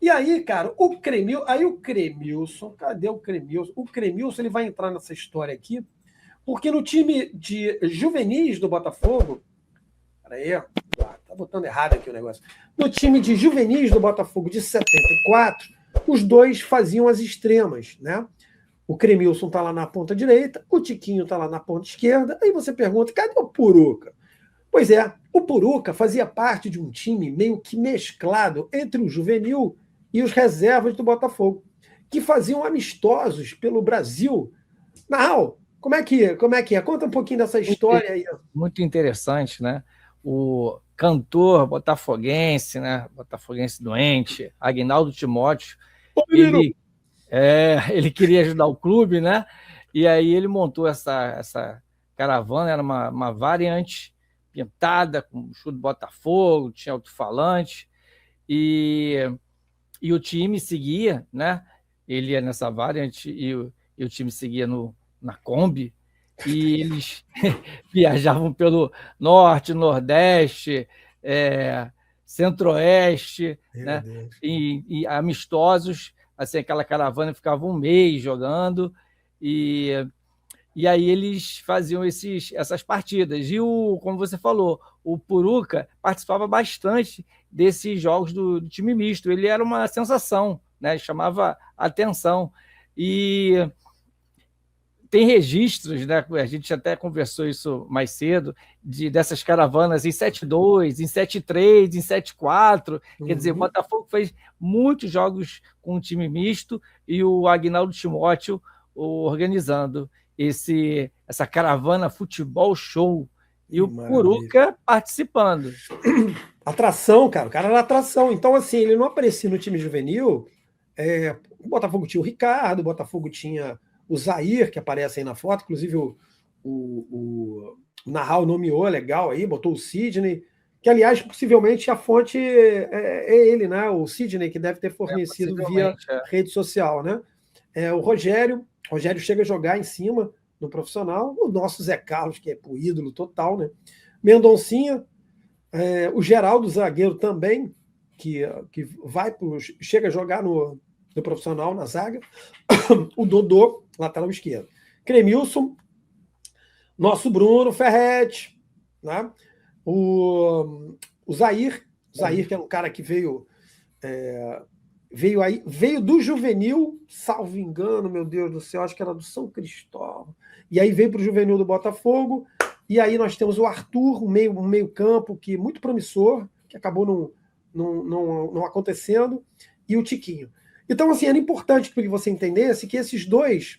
E aí, cara, o Cremilson, cadê o Cremilson? O Cremilson ele vai entrar nessa história aqui, porque no time de juvenis do Botafogo, peraí, tá botando errado aqui o negócio. No time de juvenis do Botafogo de 74, os dois faziam as extremas, né? O Cremilson tá lá na ponta direita, o Tiquinho tá lá na ponta esquerda. Aí você pergunta, cadê o Puruca? Pois é, o Puruca fazia parte de um time meio que mesclado entre o juvenil e os reservas do Botafogo, que faziam amistosos pelo Brasil. Narral, como é que é? Conta um pouquinho dessa história aí. Muito interessante, né? O cantor botafoguense, né? Botafoguense doente, Agnaldo Timóteo, Ô, menino! ele queria ajudar o clube, né? E aí ele montou essa caravana, era uma variante pintada com o escudo do Botafogo, tinha alto-falante, e o time seguia, né? Ele ia nessa variante e o time seguia na Kombi, e eles viajavam pelo norte, nordeste, centro-oeste, Meu né? Deus. E amistosos, assim, aquela caravana ficava um mês jogando, e, e aí eles faziam essas partidas. E, como você falou, o Puruca participava bastante desses jogos do time misto. Ele era uma sensação, né? Chamava atenção. E tem registros, né? A gente até conversou isso mais cedo, dessas caravanas em 7-2, em 7-3, em 7-4. Quer dizer, o Botafogo fez muitos jogos com um time misto e o Agnaldo Timóteo organizando essa caravana futebol show. E o Puruca participando. Atração, cara. O cara era atração. Então, assim, ele não aparecia no time juvenil. O Botafogo tinha o Ricardo, o Botafogo tinha o Zair, que aparece aí na foto. Inclusive, o Narral nomeou, legal aí, botou o Sidney, que, aliás, possivelmente a fonte é ele, né? O Sidney, que deve ter fornecido via rede social, né? O Rogério chega a jogar em cima no profissional. O nosso Zé Carlos, que é o ídolo total, né? Mendoncinha, o Geraldo, zagueiro também, que chega a jogar no profissional, na zaga. O Dodô, lateral esquerdo. Cremilson, nosso Bruno Ferretti, né? O Zair, que é um cara que veio do juvenil, salvo engano, meu Deus do céu, acho que era do São Cristóvão. E aí veio para o juvenil do Botafogo. E aí nós temos o Arthur, um meio-campo que muito promissor, que acabou não acontecendo, e o Tiquinho. Então, assim, era importante que você entendesse que esses dois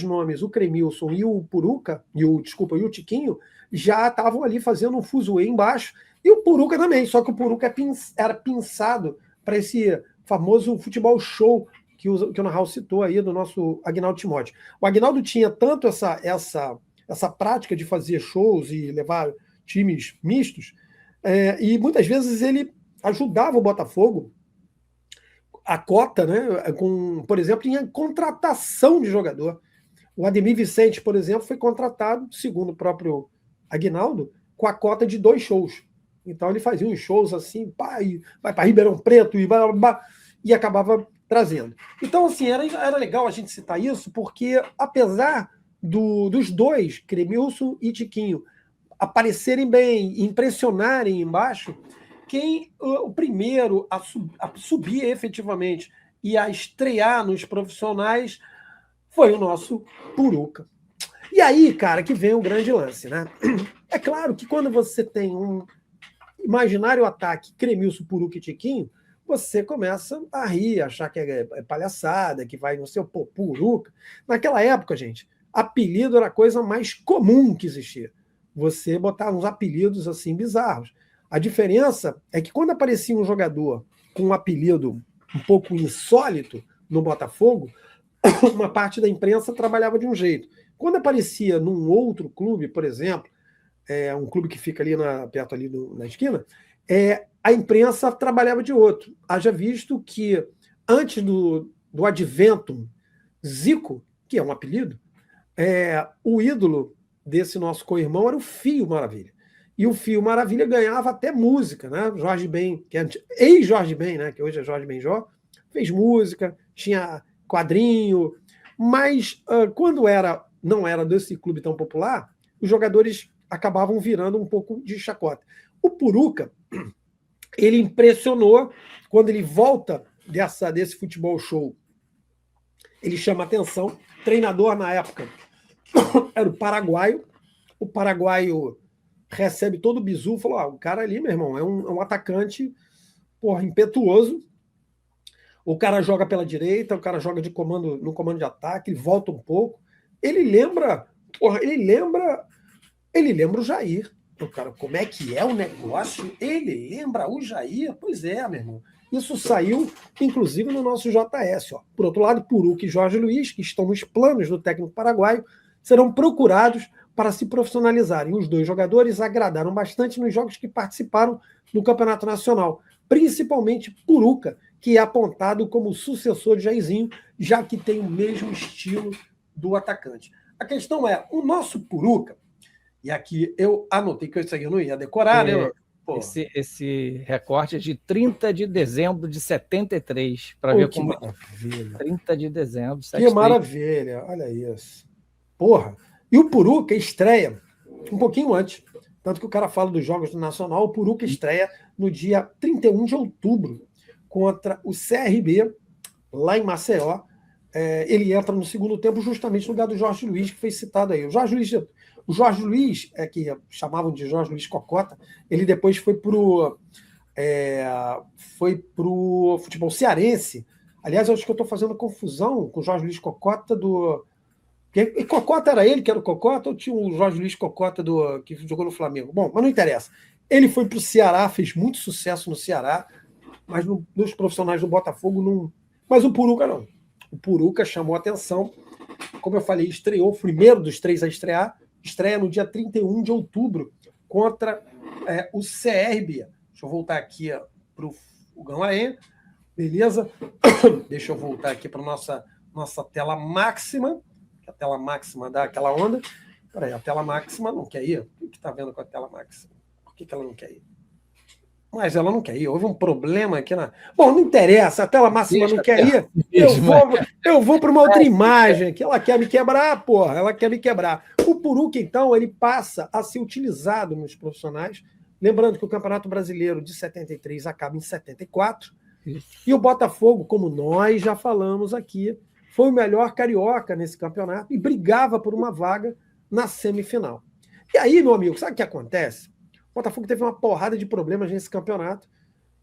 nomes, o Cremilson e o Puruca, e o Tiquinho, já estavam ali fazendo um fuzuê embaixo, e o Puruca também, só que o Puruca era pinçado para esse famoso futebol show que o Narral citou aí do nosso Agnaldo Timóteo. O Agnaldo tinha tanto essa prática de fazer shows e levar times mistos, e muitas vezes ele ajudava o Botafogo a cota, né, por exemplo, em contratação de jogador. O Ademir Vicente, por exemplo, foi contratado, segundo o próprio Agnaldo, com a cota de 2 shows. Então ele fazia uns shows assim, vai para Ribeirão Preto e acabava trazendo. Então, assim, era legal a gente citar isso, porque apesar dos dois, Cremilson e Tiquinho, aparecerem bem, impressionarem embaixo, o primeiro a subir efetivamente e a estrear nos profissionais foi o nosso Puruca. E aí, cara, que vem o grande lance, né? É claro que quando você tem um imaginário ataque Cremilson, Puruca e Tiquinho, você começa a rir, achar que é palhaçada, que vai no seu Puruca. Naquela época, gente, apelido era a coisa mais comum que existia. Você botar uns apelidos assim bizarros. A diferença é que quando aparecia um jogador com um apelido um pouco insólito no Botafogo, uma parte da imprensa trabalhava de um jeito. Quando aparecia num outro clube, por exemplo, um clube que fica ali perto ali na esquina, a imprensa trabalhava de outro. Haja visto que antes do advento Zico, que é um apelido, o ídolo desse nosso co-irmão era o Fio Maravilha. E o Fio Maravilha ganhava até música, né? Jorge Ben, que é ex-Jorge Ben, né? Que hoje é Jorge Benjó, fez música, tinha quadrinho, mas quando não era desse clube tão popular, os jogadores acabavam virando um pouco de chacota. O Puruca, ele impressionou quando ele volta desse futebol show. Ele chama atenção. Treinador na época era o paraguaio. O paraguaio recebe todo o bizu, falou: o cara ali, meu irmão, é um atacante, porra, impetuoso. O cara joga pela direita, o cara joga no comando de ataque, ele volta um pouco. Ele lembra o Jair. O cara, como é que é o negócio? Ele lembra o Jair? Pois é, meu irmão. Isso saiu, inclusive, no nosso JS. Ó. Por outro lado, Puruca e Jorge Luiz, que estão nos planos do técnico paraguaio, serão procurados para se profissionalizarem. Os dois jogadores agradaram bastante nos jogos que participaram do Campeonato Nacional, principalmente Puruca, que é apontado como sucessor de Jairzinho, já que tem o mesmo estilo do atacante. A questão é, o nosso Puruca, e aqui eu anotei que isso aí eu não ia decorar, né? Esse recorte é de 30 de dezembro de 73, para ver como maravilha. 30 de dezembro de 73. Que maravilha, olha isso. Porra. E o Puruca estreia um pouquinho antes. Tanto que o cara fala dos jogos do Nacional, o Puruca estreia no dia 31 de outubro contra o CRB, lá em Maceió. Ele entra no segundo tempo justamente no lugar do Jorge Luiz, que foi citado aí. O Jorge Luiz, que chamavam de Jorge Luiz Cocota, ele depois foi pro futebol cearense. Aliás, eu acho que eu estou fazendo confusão com o Jorge Luiz Cocota do... E Cocota era ele que era o Cocota ou tinha o Jorge Luiz Cocota que jogou no Flamengo? Bom, mas não interessa. Ele foi para o Ceará, fez muito sucesso no Ceará, mas nos profissionais do Botafogo não... Mas o Puruca não. O Puruca chamou a atenção. Como eu falei, estreou, o primeiro dos três a estreia no dia 31 de outubro contra o CRB. Deixa eu voltar aqui para o Fogão Aranha. Beleza? Deixa eu voltar aqui para nossa tela máxima. A tela máxima dá aquela onda. Peraí, a tela máxima não quer ir? O que está vendo com a tela máxima? Por que ela não quer ir? Mas ela não quer ir. Houve um problema aqui na... Bom, não interessa. A tela máxima não quer ir. Eu vou para uma outra imagem que ela quer me quebrar, porra. Ela quer me quebrar. O Puruca, então, ele passa a ser utilizado nos profissionais. Lembrando que o Campeonato Brasileiro de 73 acaba em 74. E o Botafogo, como nós já falamos aqui, foi o melhor carioca nesse campeonato e brigava por uma vaga na semifinal. E aí, meu amigo, sabe o que acontece? O Botafogo teve uma porrada de problemas nesse campeonato.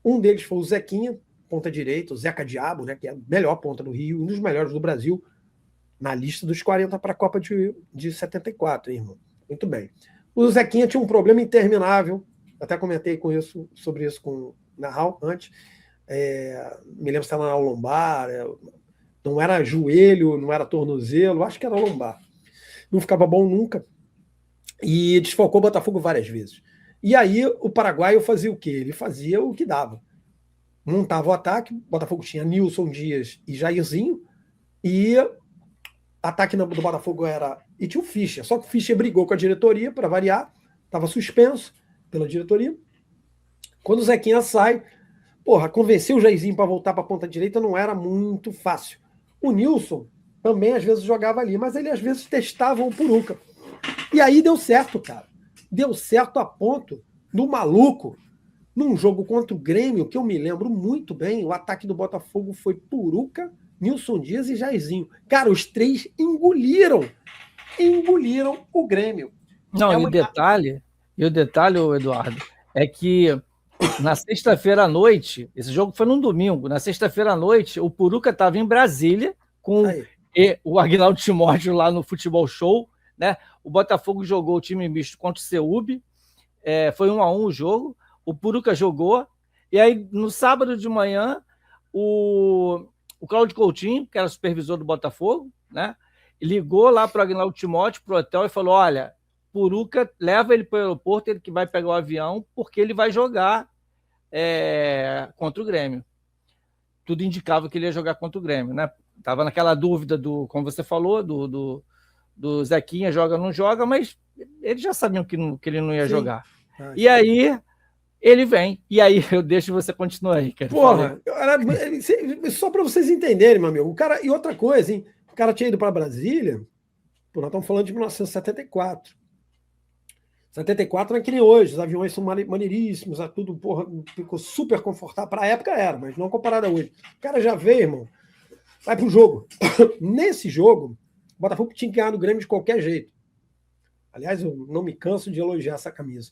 Um deles foi o Zequinha, ponta direita, o Zeca Diabo, né, que é a melhor ponta do Rio, um dos melhores do Brasil, na lista dos 40 para a Copa de 74, hein, irmão? Muito bem. O Zequinha tinha um problema interminável, até comentei sobre isso com o Narral antes. Me lembro se era na lombar, não era joelho, não era tornozelo, acho que era lombar. Não ficava bom nunca. E desfalcou o Botafogo várias vezes. E aí o paraguaio fazia o quê? Ele fazia o que dava. Montava o ataque, o Botafogo tinha Nilson Dias e Jairzinho, e o ataque do Botafogo era... E tinha o Fischer, só que o Fischer brigou com a diretoria, para variar, estava suspenso pela diretoria. Quando o Zequinha sai, convencer o Jairzinho para voltar para a ponta direita não era muito fácil. O Nilson também às vezes jogava ali, mas ele às vezes testava o Puruca. E aí deu certo, cara. Deu certo a ponto do maluco, num jogo contra o Grêmio, que eu me lembro muito bem, o ataque do Botafogo foi Puruca, Nilson Dias e Jairzinho. Cara, os três engoliram o Grêmio. Não, e o detalhe, Eduardo, é que na sexta-feira à noite, esse jogo foi num domingo, na sexta-feira à noite, o Puruca estava em Brasília com o Aguinaldo Timóteo lá no Futebol Show, né? O Botafogo jogou o time misto contra o CEUB, foi 1-1 o jogo, o Puruca jogou, e aí no sábado de manhã, o Cláudio Coutinho, que era supervisor do Botafogo, né? Ligou lá para o Aguinaldo Timóteo, para o hotel, e falou: olha, Puruca, leva ele para o aeroporto, ele que vai pegar o avião, porque ele vai jogar contra o Grêmio. Tudo indicava que ele ia jogar contra o Grêmio, né? Estava naquela dúvida como você falou, do Zequinha joga ou não joga, mas eles já sabiam que ele não ia jogar. E aí ele vem. E aí eu deixo você continuar aí, cara. Porra, só para vocês entenderem, meu amigo. O cara, e outra coisa, hein? O cara tinha ido para Brasília, pô, nós estamos falando de 1974. 74 não é que nem hoje, os aviões são maneiríssimos, tudo, porra, ficou super confortável. Para a época era, mas não comparado a hoje. O cara já veio, irmão, vai pro jogo. Nesse jogo, o Botafogo tinha que ganhar do Grêmio de qualquer jeito. Aliás, eu não me canso de elogiar essa camisa.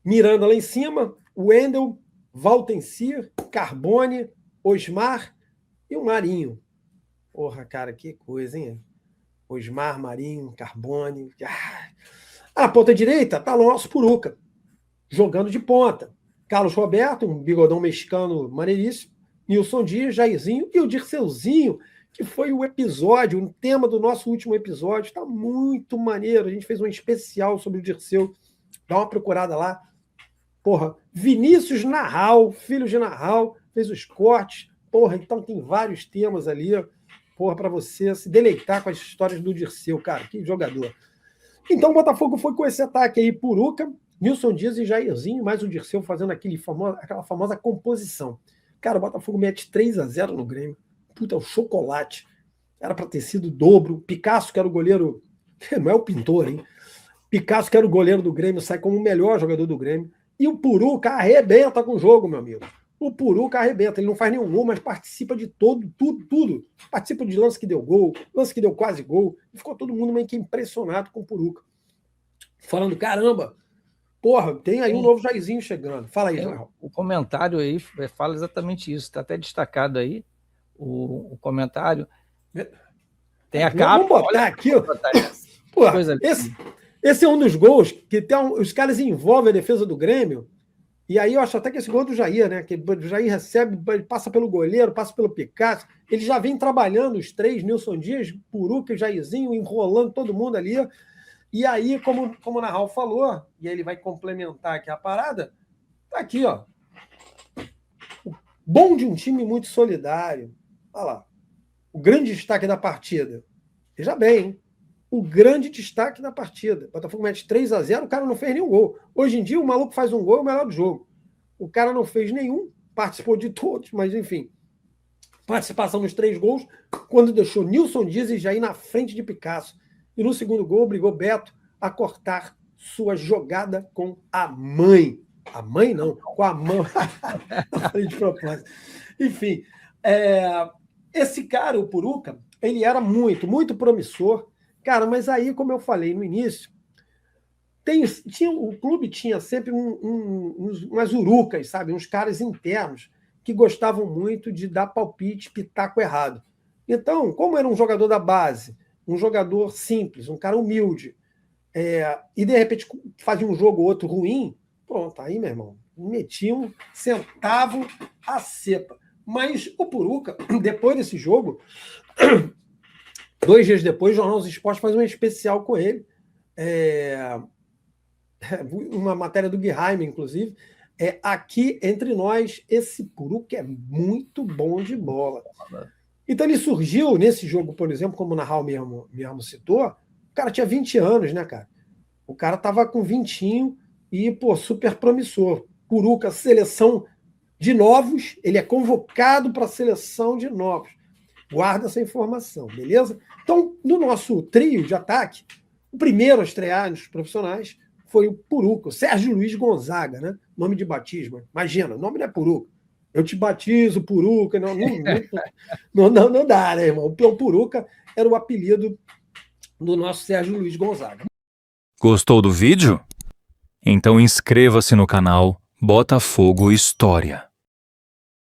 Miranda lá em cima, Wendel, Valtencir, Carbone, Osmar e o Marinho. Porra, cara, que coisa, hein? Osmar, Marinho, Carbone. Na ponta direita tá o nosso Puruca, jogando de ponta. Carlos Roberto, um bigodão mexicano maneiríssimo. Nilson Dias, Jairzinho e o Dirceuzinho, que foi o episódio, o tema do nosso último episódio. Está muito maneiro. A gente fez um especial sobre o Dirceu. Dá uma procurada lá. Porra, Vinícius Narral, filho de Narral, fez os cortes. Porra, então tem vários temas ali, porra, para você se deleitar com as histórias do Dirceu, cara, que jogador. Então o Botafogo foi com esse ataque aí, Puruca, Nilson Dias e Jairzinho, mais o Dirceu fazendo aquela famosa composição. Cara, o Botafogo mete 3-0 no Grêmio. Puta, o chocolate. Era para ter sido o dobro. Picasso, que era o goleiro... Não é o pintor, hein? Picasso, que era o goleiro do Grêmio, sai como o melhor jogador do Grêmio. E o Puruca arrebenta com o jogo, meu amigo. O Puruca arrebenta. Ele não faz nenhum gol, mas participa de tudo. Participa de lance que deu gol, lance que deu quase gol. E ficou todo mundo meio que impressionado com o Puruca. Falando, caramba, porra, tem aí um novo Jairzinho chegando. Fala aí, João. O comentário aí fala exatamente isso. Está até destacado aí o comentário. Tem a capa. Vamos botar aqui. Porra, esse é um dos gols que os caras envolvem a defesa do Grêmio. E aí eu acho até que esse gol do Jair, né? Que o Jair recebe, ele passa pelo goleiro, passa pelo Picasso. Ele já vem trabalhando os três, Nilson Dias, Puruca e Jairzinho, enrolando todo mundo ali. E aí, como o Narral falou, e aí ele vai complementar aqui a parada, tá aqui, ó. O bom de um time muito solidário. Olha lá. O grande destaque da partida. Veja bem, hein? O grande destaque da partida. O Botafogo mete 3-0, o cara não fez nenhum gol. Hoje em dia, o maluco faz um gol, é o melhor do jogo. O cara não fez nenhum, participou de todos, mas enfim. Participação nos 3 gols, quando deixou Nilson Dias e Jair na frente de Picasso. E no segundo gol, obrigou Beto a cortar sua jogada com a mãe. A mãe não, com a mão. Falei de propósito. Enfim, esse cara, o Puruca, ele era muito promissor. Cara, mas aí, como eu falei no início, o clube tinha sempre umas urucas, sabe? Uns caras internos que gostavam muito de dar palpite, pitaco errado. Então, como era um jogador da base, um jogador simples, um cara humilde, e de repente fazia um jogo ou outro ruim, pronto, aí, meu irmão, metiam, sentavam a cepa. Mas o Puruca, depois desse jogo, 2 dias depois, o Jornal dos Esportes faz um especial com ele, uma matéria do Guilherme, inclusive, aqui entre nós, esse Puruca é muito bom de bola. Então ele surgiu nesse jogo, por exemplo, como o Narral mesmo citou, o cara tinha 20 anos, né, cara? O cara tava com 20 e, pô, super promissor. Puruca, seleção de novos, ele é convocado para a seleção de novos. Guarda essa informação, beleza? Então, no nosso trio de ataque, o primeiro a estrear nos profissionais foi o Puruca, o Sérgio Luiz Gonzaga, né? Nome de batismo. Imagina, o nome não é Puruca. Eu te batizo, Puruca. Não dá, né, irmão? O Puruca era o apelido do nosso Sérgio Luiz Gonzaga. Gostou do vídeo? Então inscreva-se no canal Botafogo História.